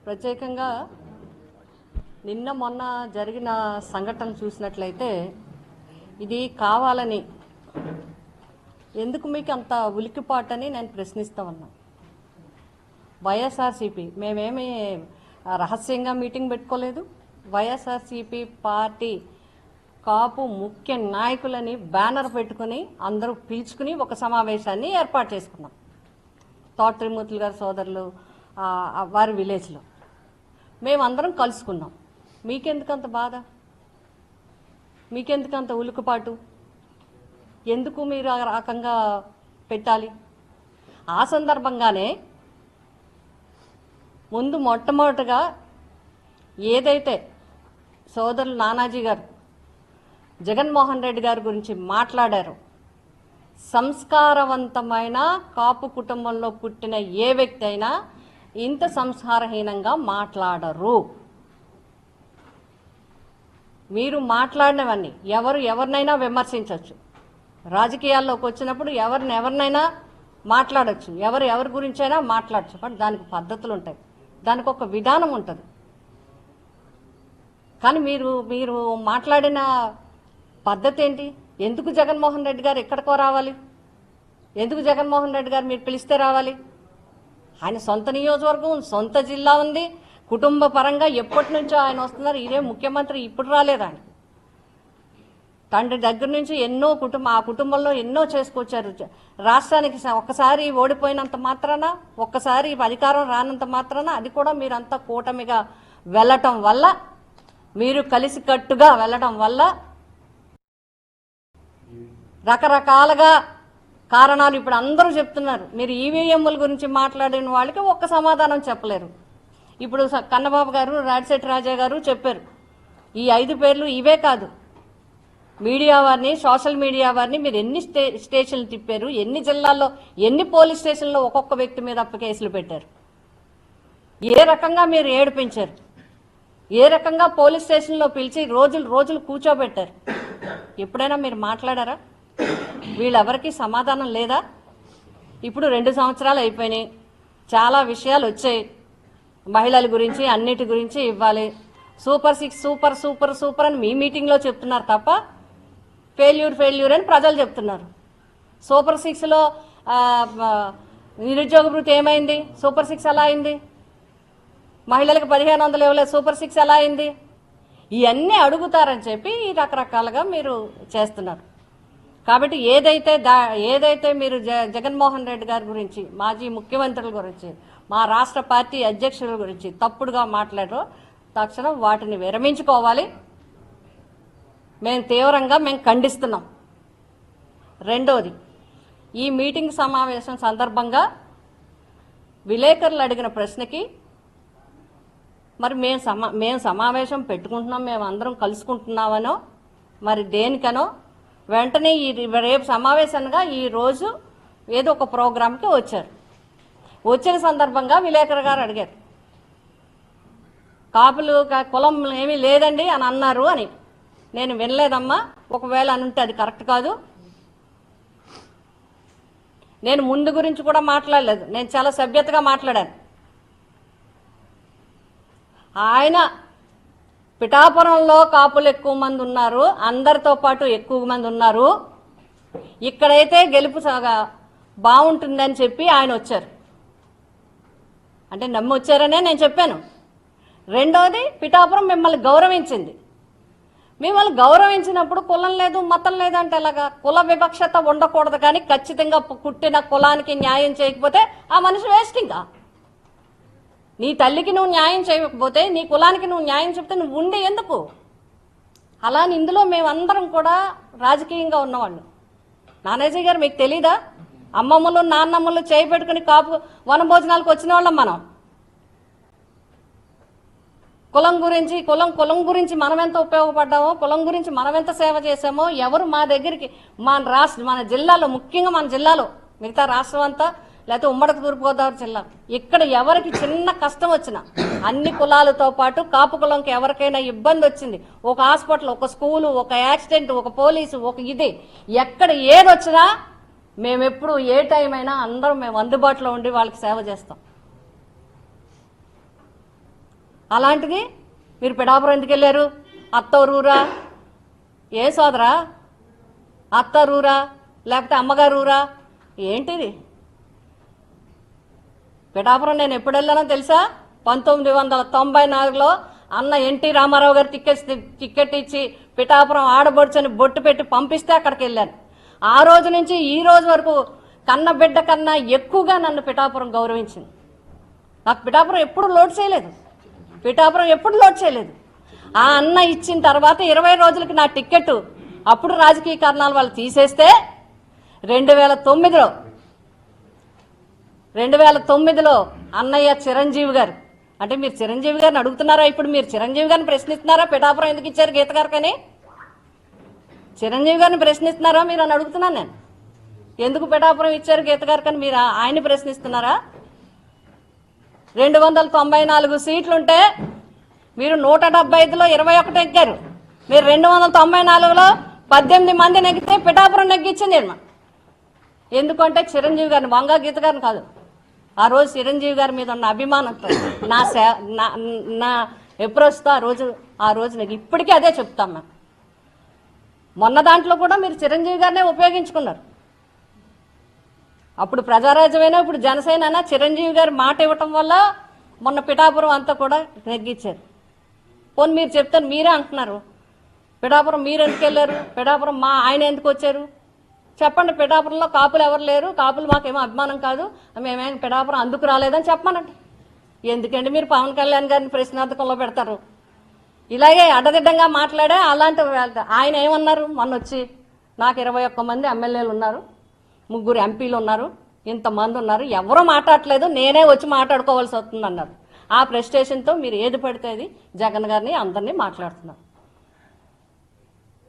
ప్రత్యేకంగా నిన్న మొన్న జరిగిన సంఘటన చూసినట్లయితే ఇది కావాలని ఎందుకు మీకు అంత ఉలికిపాటని నేను ప్రశ్నిస్తా ఉన్నా. వైఎస్ఆర్సీపీ మేమేమి రహస్యంగా మీటింగ్ పెట్టుకోలేదు. వైఎస్ఆర్సీపీ పార్టీ కాపు ముఖ్య నాయకులని బ్యానర్ పెట్టుకుని అందరూ పిలుచుకుని ఒక సమావేశాన్ని ఏర్పాటు చేసుకున్నాం. తోట త్రిమూర్తులు గారి సోదరులు వారి విలేజ్లో మేమందరం కలుసుకున్నాం. మీకెందుకంత బాధ? మీకెందుకంత ఉలుకుపాటు? ఎందుకు మీరు ఆ రకంగా పెట్టాలి? ఆ సందర్భంగానే ముందు మొట్టమొదటిగా ఏదైతే సోదరులు నానాజీ గారు జగన్మోహన్ రెడ్డి గారి గురించి మాట్లాడారు, సంస్కారవంతమైన కాపు కుటుంబంలో పుట్టిన ఏ వ్యక్తి అయినా ఇంత సంస్కారహీనంగా మాట్లాడరు. మీరు మాట్లాడినవన్నీ ఎవరినైనా విమర్శించవచ్చు, రాజకీయాల్లోకి వచ్చినప్పుడు ఎవరినైనా మాట్లాడచ్చు, ఎవరి గురించైనా మాట్లాడచ్చు. బట్ దానికి పద్ధతులు ఉంటాయి, దానికి ఒక విధానం ఉంటుంది. కానీ మీరు మాట్లాడిన పద్ధతి ఏంటి? ఎందుకు జగన్మోహన్ రెడ్డి గారు ఎక్కడికో రావాలి? ఎందుకు జగన్మోహన్ రెడ్డి గారు మీరు పిలిస్తే రావాలి? ఆయన సొంత నియోజకవర్గం, సొంత జిల్లా ఉంది, కుటుంబ పరంగా ఎప్పటి నుంచో ఆయన వస్తున్నారు. ఇదే ముఖ్యమంత్రి ఇప్పుడు రాలేదు. ఆయన తండ్రి దగ్గర నుంచి ఎన్నో ఆ కుటుంబంలో ఎన్నో చేసుకొచ్చారు. రాష్ట్రానికి ఒక్కసారి ఓడిపోయినంత మాత్రాన, ఒక్కసారి అధికారం రానంత మాత్రాన, అది కూడా మీరంతా కూటమిగా వెళ్ళటం వల్ల, మీరు కలిసికట్టుగా వెళ్ళటం వల్ల రకరకాలుగా కారణాలు ఇప్పుడు అందరూ చెప్తున్నారు. మీరు ఈవీఎంల గురించి మాట్లాడిన వాళ్ళకి ఒక్క సమాధానం చెప్పలేరు. ఇప్పుడు కన్నబాబు గారు, రాడిశెట్టి రాజా గారు చెప్పారు. ఈ 5 పేర్లు ఇవే కాదు, మీడియా వారిని, సోషల్ మీడియా వారిని మీరు ఎన్ని స్టేషన్లు తిప్పారు, ఎన్ని జిల్లాల్లో ఎన్ని పోలీస్ స్టేషన్లో ఒక్కొక్క వ్యక్తి మీద కేసులు పెట్టారు, ఏ రకంగా మీరు ఏడిపించారు, ఏ రకంగా పోలీస్ స్టేషన్లో పిలిచి రోజులు కూర్చోబెట్టారు. ఎప్పుడైనా మీరు మాట్లాడారా? వీళ్ళెవరికి సమాధానం లేదా? ఇప్పుడు 2 సంవత్సరాలు అయిపోయినాయి, చాలా విషయాలు వచ్చాయి. మహిళల గురించి అన్నిటి గురించి ఇవ్వాలి. సూపర్ 6 సూపర్ అని మీ మీటింగ్లో చెప్తున్నారు తప్ప ఫెయిల్యూర్ అని ప్రజలు చెప్తున్నారు. సూపర్ 6లో నిరుద్యోగ భృతి ఏమైంది? సూపర్ 6 ఎలా అయింది? మహిళలకు 1500 ఇవ్వలేదు, సూపర్ 6 ఎలా అయింది? ఇవన్నీ అడుగుతారని చెప్పి రకరకాలుగా మీరు చేస్తున్నారు. కాబట్టి ఏదైతే మీరు జగన్మోహన్ రెడ్డి గారి గురించి, మాజీ ముఖ్యమంత్రుల గురించి, మా రాష్ట్ర పార్టీ అధ్యక్షుల గురించి తప్పుడుగా మాట్లాడారో తక్షణం వాటిని విరమించుకోవాలి. మేము తీవ్రంగా ఖండిస్తున్నాం. రెండోది, ఈ మీటింగ్ సమావేశం సందర్భంగా విలేకరులు అడిగిన ప్రశ్నకి మరి మేము సమావేశం పెట్టుకుంటున్నాం, మేము అందరం కలుసుకుంటున్నామనో మరి దేనికనో వెంటనే రేపు సమావేశంగా ఈరోజు ఏదో ఒక ప్రోగ్రాంకి వచ్చారు. వచ్చిన సందర్భంగా విలేకరు గారు అడిగారు, కాపులు కులం ఏమీ లేదండి అని అన్నారు అని. నేను వినలేదమ్మా, ఒకవేళ అనుంటే అది కరెక్ట్ కాదు. నేను ముందు గురించి కూడా మాట్లాడలేదు, నేను చాలా సభ్యతగా మాట్లాడాను. ఆయన పిఠాపురంలో కాపులు ఎక్కువ మంది ఉన్నారు, అందరితో పాటు ఎక్కువ మంది ఉన్నారు, ఇక్కడైతే గెలుపు బాగుంటుందని చెప్పి ఆయన వచ్చారు. అంటే నమ్మి వచ్చారనే నేను చెప్పాను. రెండోది, పిఠాపురం మిమ్మల్ని గౌరవించింది. మిమ్మల్ని గౌరవించినప్పుడు కులం లేదు, మతం లేదంటే ఎలాగా? కుల వివక్షత ఉండకూడదు, కానీ ఖచ్చితంగా పుట్టిన కులానికి న్యాయం చేయకపోతే ఆ మనిషి వేస్ట్. ఇంకా నీ తల్లికి నువ్వు న్యాయం చేయకపోతే, నీ కులానికి నువ్వు న్యాయం చెప్తే నువ్వు ఉండి ఎందుకు? అలాని ఇందులో మేమందరం కూడా రాజకీయంగా ఉన్నవాళ్ళు. నానాజీ గారు మీకు తెలీదా? అమ్మమ్మలు నాన్నమ్మలు చేయి పెట్టుకుని కాపు వనభోజనాలకు వచ్చిన వాళ్ళం మనం. కులం గురించి మనం ఎంత ఉపయోగపడ్డామో, కులం గురించి మనం ఎంత సేవ చేసామో, ఎవరు మా దగ్గరికి మన జిల్లాలో, ముఖ్యంగా మన జిల్లాలో, మిగతా రాష్ట్రం అంతా లేకపోతే ఉమ్మడి తూర్పుగోదావరి జిల్లా, ఇక్కడ ఎవరికి చిన్న కష్టం వచ్చినా, అన్ని కులాలతో పాటు కాపు కులంకి ఎవరికైనా ఇబ్బంది వచ్చింది, ఒక హాస్పిటల్, ఒక స్కూలు, ఒక యాక్సిడెంట్, ఒక పోలీసు, ఒక ఇది, ఎక్కడ ఏది వచ్చినా మేమెప్పుడు ఏ టైం అయినా అందరం మేము అందుబాటులో ఉండి వాళ్ళకి సేవ చేస్తాం. అలాంటిది మీరు పిఠాపురం ఎందుకు వెళ్ళారు? అత్తోరూరా? ఏ సోదరా? అత్తరూరా లేకపోతే అమ్మగారూరా? ఏంటిది? పిఠాపురం నేను ఎప్పుడు వెళ్ళానో తెలుసా? 1994లో అన్న ఎన్టీ రామారావు గారు టికెట్ ఇచ్చి పిఠాపురం ఆడబడుచని బొట్టు పెట్టి పంపిస్తే అక్కడికి వెళ్ళాను. ఆ రోజు నుంచి ఈ రోజు వరకు కన్న బిడ్డ కన్నా ఎక్కువగా నన్ను పిఠాపురం గౌరవించింది. నాకు పిఠాపురం ఎప్పుడు లోడ్ చేయలేదు. పిఠాపురం ఎప్పుడు లోడ్ చేయలేదు. ఆ అన్న ఇచ్చిన తర్వాత 20 రోజులకి నా టిక్కెట్ అప్పుడు రాజకీయ కారణాలు వాళ్ళు తీసేస్తే 2009లో అన్నయ్య చిరంజీవి గారు, అంటే మీరు చిరంజీవి గారిని అడుగుతున్నారా? ఇప్పుడు మీరు చిరంజీవి గారిని ప్రశ్నిస్తున్నారా? పిఠాపురం ఎందుకు ఇచ్చారు గీత గారికని చిరంజీవి గారిని ప్రశ్నిస్తున్నారా మీరు అని అడుగుతున్నాను నేను. ఎందుకు పిఠాపురం ఇచ్చారు గీత గారికని మీరు ఆయన్ని ప్రశ్నిస్తున్నారా? 294 సీట్లుంటే మీరు 175లో 21 ఎక్కారు. మీరు 294లో 18 మంది నెగ్గితే పిఠాపురం నెగ్గించింది. ఎందుకంటే చిరంజీవి గారిని, వంగా గీత గారిని కాదు, ఆ రోజు చిరంజీవి గారి మీద ఉన్న అభిమానంతో నా ఎప్రోచ్తో ఆ రోజు నాకు ఇప్పటికీ అదే చెప్తాం. మేము మొన్న దాంట్లో కూడా మీరు చిరంజీవి గారినే ఉపయోగించుకున్నారు. అప్పుడు ప్రజారాజ్యమైనా ఇప్పుడు జనసేన చిరంజీవి గారి మాట ఇవ్వటం వల్ల మొన్న పిఠాపురం అంతా కూడా నెగ్గించారు. పోనీ మీరు చెప్తాను, మీరే అంటున్నారు పిఠాపురం మీరు ఎందుకు వెళ్ళారు? పిఠాపురం ఆయన ఎందుకు వచ్చారు చెప్పండి. పిఠాపురంలో కాపులు ఎవరు లేరు, కాపులు మాకేమో అభిమానం కాదు, మేమేం పిఠాపురం అందుకు రాలేదని చెప్పమనండి. ఎందుకంటే మీరు పవన్ కళ్యాణ్ గారిని ప్రశ్నార్థకంలో పెడతారు? ఇలాగే అడ్డదిడ్డంగా మాట్లాడే అలాంటి ఆయన ఏమన్నారు మొన్న వచ్చి, నాకు 21 మంది ఎమ్మెల్యేలు ఉన్నారు, 3 ఎంపీలు ఉన్నారు, ఇంతమంది ఉన్నారు, ఎవరూ మాట్లాడట్లేదు, నేనే వచ్చి మాట్లాడుకోవాల్సి వస్తుంది అన్నారు. ఆ ప్రెస్టేషన్తో మీరు ఏది పడితే అది జగన్ గారిని అందరినీ మాట్లాడుతున్నారు.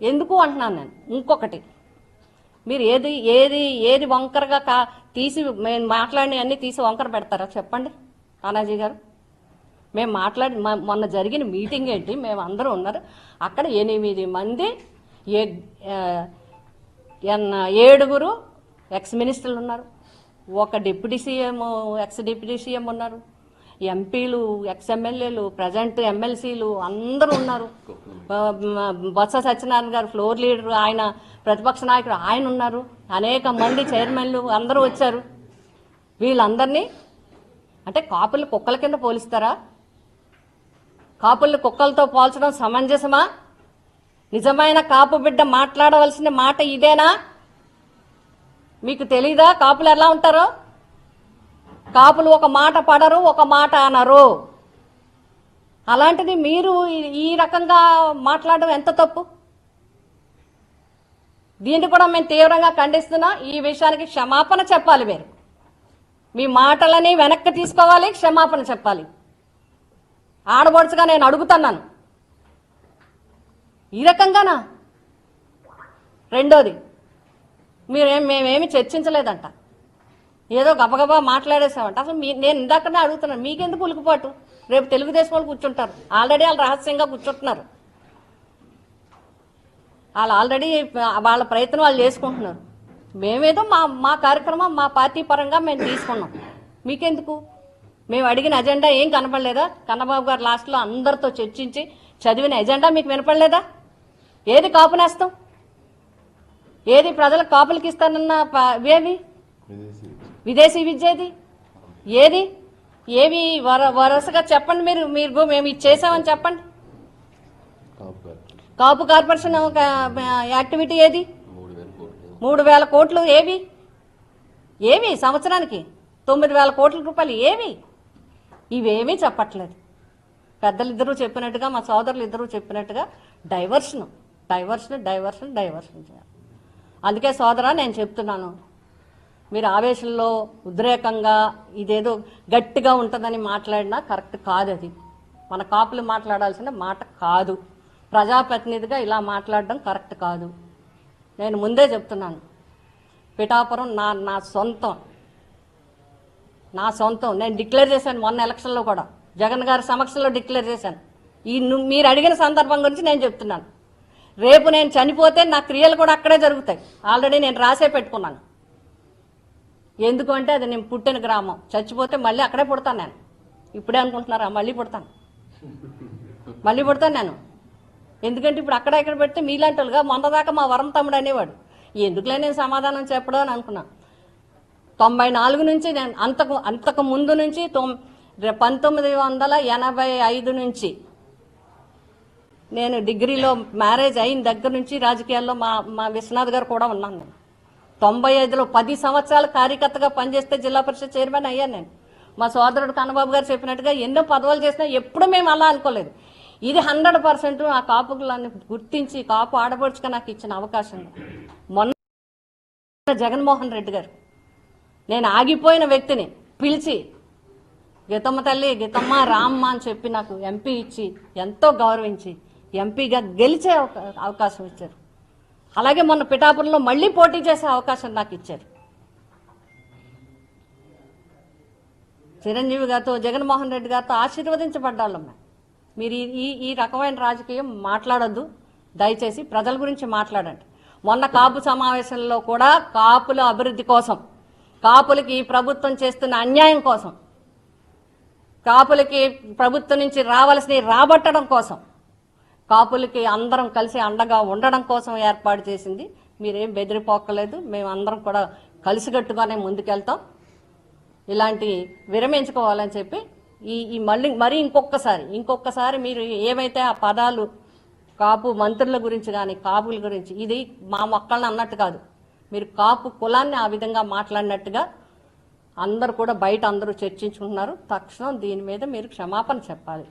ఎందుకు అంటున్నాను నేను. ఇంకొకటి, మీరు ఏది వంకరగా తీసి మేము మాట్లాడిన అన్నీ తీసి వంకర పెడతారా చెప్పండి అనాజీ గారు? మేము మొన్న జరిగిన మీటింగ్ ఏంటి? మేము అందరూ ఉన్నారు అక్కడ. 8 మంది 7 ఎక్స్ మినిస్టర్లు ఉన్నారు, 1 deputy CM, X deputy CM ఉన్నారు, ఎంపీలు, ఎక్స్ ఎమ్మెల్యేలు, ప్రజెంట్ ఎమ్మెల్సీలు అందరూ ఉన్నారు. బొత్స సత్యనారాయణ గారు ఫ్లోర్ లీడరు, ఆయన ప్రతిపక్ష నాయకుడు ఆయన ఉన్నారు, అనేక మంది చైర్మన్లు అందరూ వచ్చారు. వీళ్ళందరినీ అంటే కాపులు కుక్కల కింద పోలిస్తారా? కాపుల్ని కుక్కలతో పోల్చడం సమంజసమా? నిజమైన కాపు బిడ్డ మాట్లాడవలసిన మాట ఇదేనా? మీకు తెలీదా కాపులు ఎలా ఉంటారో? కాపులు ఒక మాట పడరు, ఒక మాట అనరు. అలాంటిది మీరు ఈ రకంగా మాట్లాడడం ఎంత తప్పు? దీన్ని కూడా మేము తీవ్రంగా ఖండిస్తున్నాం. ఈ విషయానికి క్షమాపణ చెప్పాలి. మీరు మీ మాటలని వెనక్కి తీసుకోవాలి, క్షమాపణ చెప్పాలి. ఆడబడుచుగా నేను అడుగుతున్నాను, ఈ రకంగానా? రెండోది, మేమేమి చర్చించలేదంట, ఏదో గబగబా మాట్లాడేసామంట. అసలు నేను ఇందాకనే అడుగుతున్నాను, మీకెందుకు ఉలికిపాటు? రేపు తెలుగుదేశం వాళ్ళు కూర్చుంటారు, ఆల్రెడీ వాళ్ళు రహస్యంగా కూర్చుంటున్నారు, వాళ్ళు ఆల్రెడీ వాళ్ళ ప్రయత్నం వాళ్ళు చేసుకుంటున్నారు. మేమేదో మా కార్యక్రమం మా పార్టీ పరంగా మేము తీసుకున్నాం, మీకెందుకు? మేము అడిగిన ఎజెండా ఏం కనపడలేదా? కన్నబాబు గారు లాస్ట్లో అందరితో చర్చించి చదివిన ఎజెండా మీకు వినపడలేదా? ఏది కాపు నేస్తాం, ఏది ప్రజలకు కాపులకి ఇస్తానన్న ఏవి విదేశీ విద్యేది ఏది? ఏవి వరుసగా చెప్పండి. మీరు మేము ఇది చేసామని చెప్పండి. కాపు కార్పొరేషన్ యాక్టివిటీ ఏది? 3,000 కోట్లు ఏవి సంవత్సరానికి? 9,000 కోట్ల రూపాయలు ఏవి? ఇవేమీ చెప్పట్లేదు. పెద్దలిద్దరూ చెప్పినట్టుగా, మా సోదరులు ఇద్దరూ చెప్పినట్టుగా డైవర్షన్ చేయాలి. అందుకే సోదరా నేను చెప్తున్నాను, మీరు ఆవేశంలో ఉద్రేకంగా ఇదేదో గట్టిగా ఉంటుందని మాట్లాడినా కరెక్ట్ కాదు. అది మన కాపులు మాట్లాడాల్సిన మాట కాదు. ప్రజాప్రతినిధిగా ఇలా మాట్లాడడం కరెక్ట్ కాదు. నేను ముందే చెప్తున్నాను, పిఠాపురం నా సొంతం. నేను డిక్లేర్ చేశాను మొన్న ఎలక్షన్లో కూడా, జగన్ గారి సమక్షంలో డిక్లేర్ చేశాను. మీరు అడిగిన సందర్భం గురించి నేను చెప్తున్నాను. రేపు నేను చనిపోతే నా క్రియలు కూడా అక్కడే జరుగుతాయి. ఆల్రెడీ నేను రాసే పెట్టుకున్నాను. ఎందుకంటే అది నేను పుట్టిన గ్రామం. చచ్చిపోతే మళ్ళీ అక్కడే పుడతాను. నేను ఇప్పుడే అనుకుంటున్నారా మళ్ళీ పుడతాను? మళ్ళీ పుడతాను నేను. ఎందుకంటే ఇప్పుడు అక్కడ ఇక్కడ పెడితే మీలాంటి వాళ్ళుగా మొన్నదాకా మా వరం తమ్ముడు అనేవాడు. ఎందుకులే నేను సమాధానం చెప్పడం అని అనుకున్నా. 94 నుంచి నేను అంతకు ముందు నుంచి 1985 నుంచి నేను డిగ్రీలో మ్యారేజ్ అయిన దగ్గర నుంచి రాజకీయాల్లో మా విశ్వనాథ్ గారు కూడా ఉన్నాను. నేను 95లో 10 సంవత్సరాలు కార్యకర్తగా పనిచేస్తే జిల్లా పరిషత్ చైర్మన్ అయ్యాను నేను. మా సోదరుడు కన్నబాబు గారు చెప్పినట్టుగా ఎన్నో పదవులు చేసినా ఎప్పుడు మేము అలా అనుకోలేదు. ఇది 100% ఆ కాపుకులని గుర్తించి కాపు ఆడపడుచుగా నాకు ఇచ్చిన అవకాశం. మొన్న జగన్మోహన్ రెడ్డి గారు నేను ఆగిపోయిన వ్యక్తిని పిలిచి గీతమ్మ తల్లి, గీతమ్మ, రామ్మ అని చెప్పి నాకు ఎంపీ ఇచ్చి ఎంతో గౌరవించి ఎంపీగా గెలిచే అవకాశం ఇచ్చారు. అలాగే మొన్న పిఠాపురంలో మళ్ళీ పోటీ చేసే అవకాశం నాకు ఇచ్చారు. చిరంజీవి గారితో, జగన్మోహన్ రెడ్డి గారితో ఆశీర్వదించబడ్డాళ్ళం. మీరు ఈ రకమైన రాజకీయం మాట్లాడొద్దు, దయచేసి ప్రజల గురించి మాట్లాడండి. మొన్న కాపు సమావేశంలో కూడా కాపుల అభివృద్ధి కోసం, కాపులకి ప్రభుత్వం చేస్తున్న అన్యాయం కోసం, కాపులకి ప్రభుత్వం నుంచి రావాల్సినవి రాబట్టడం కోసం, కాపులకి అందరం కలిసి అండగా ఉండడం కోసం ఏర్పాటు చేసింది. మీరేం బెదిరిపోక్కలేదు. మేము అందరం కూడా కలిసికట్టుగానే ముందుకెళ్తాం. ఇలాంటి విరమించుకోవాలని చెప్పి ఈ మరీ ఇంకొకసారి మీరు ఏవైతే ఆ పదాలు కాపు మంత్రుల గురించి కానీ కాపుల గురించి, ఇది మా మొక్కల్ని అన్నట్టు కాదు, మీరు కాపు కులాన్ని ఆ విధంగా మాట్లాడినట్టుగా అందరూ కూడా బయట అందరూ చర్చించుకుంటున్నారు. తక్షణం దీని మీద మీరు క్షమాపణ చెప్పాలి.